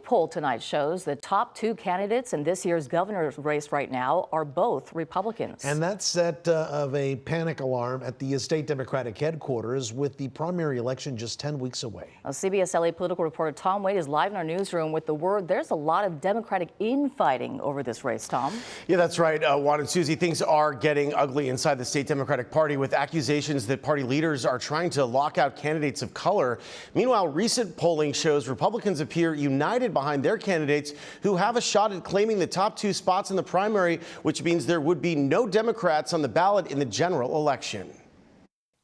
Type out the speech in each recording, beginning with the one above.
poll tonight shows the top two candidates in this year's governor's race right now are both Republicans. And that set of a panic alarm at the state Democratic headquarters with the primary election just 10 weeks away. CBS LA political reporter Tom Wade is live in our newsroom with the word there's a lot of Democratic infighting over this race, Tom. Yeah, that's right, Juan and Susie. Things are getting ugly inside the state Democratic Party with accusations that party leaders are trying to lock out candidates of color. Meanwhile, recent polling shows Republicans appear united behind their candidates who have a shot at claiming the top two spots in the primary, which means there would be no Democrats on the ballot in the general election.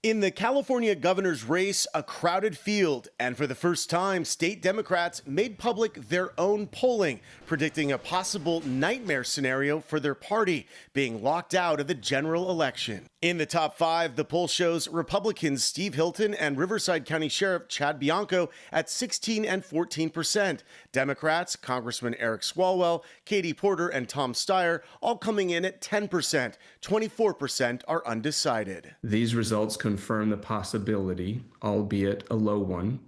In the California governor's race, a crowded field, and for the first time, state Democrats made public their own polling, predicting a possible nightmare scenario for their party, being locked out of the general election. In the top five, the poll shows Republicans Steve Hilton and Riverside County Sheriff Chad Bianco at 16 and 14%. Democrats, Congressman Eric Swalwell, Katie Porter, and Tom Steyer all coming in at 10%. 24% are undecided. These results confirm the possibility, albeit a low one,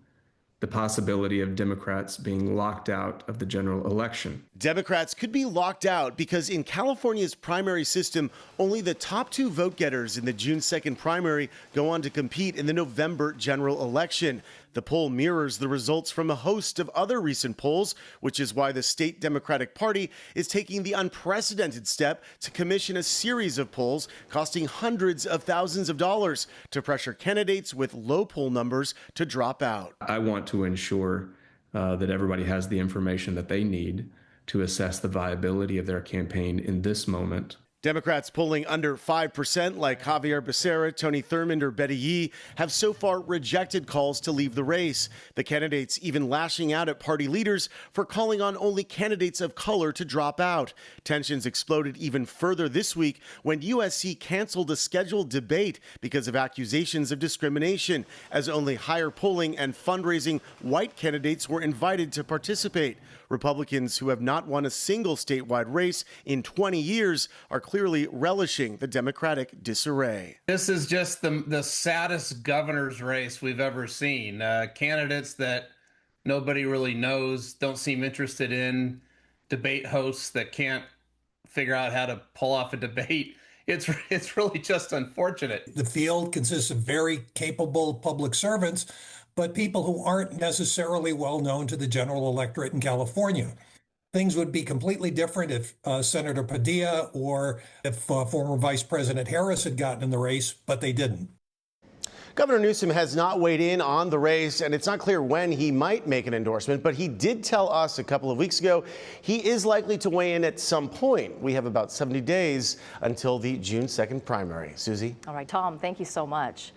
the possibility of Democrats being locked out of the general election. Democrats could be locked out because in California's primary system, only the top two vote getters in the June 2nd primary go on to compete in the November general election. The poll mirrors the results from a host of other recent polls, which is why the state Democratic Party is taking the unprecedented step to commission a series of polls costing hundreds of thousands of dollars to pressure candidates with low poll numbers to drop out. I want to ensure that everybody has the information that they need to assess the viability of their campaign in this moment. Democrats polling under 5%, like Javier Becerra, Tony Thurmond, or Betty Yee, have so far rejected calls to leave the race. The candidates even lashing out at party leaders for calling on only candidates of color to drop out. Tensions exploded even further this week when USC canceled a scheduled debate because of accusations of discrimination, as only higher polling and fundraising white candidates were invited to participate. Republicans who have not won a single statewide race in 20 years are clearly relishing the Democratic disarray. This is just the saddest governor's race we've ever seen. Candidates that nobody really knows, don't seem interested in, debate hosts that can't figure out how to pull off a debate. It's really just unfortunate. The field consists of very capable public servants, but people who aren't necessarily well known to the general electorate in California. Things would be completely different if Senator Padilla or if former Vice President Harris had gotten in the race, but they didn't. Governor Newsom has not weighed in on the race, and it's not clear when he might make an endorsement, but he did tell us a couple of weeks ago he is likely to weigh in at some point. We have about 70 days until the June 2nd primary. Susie? All right, Tom, thank you so much.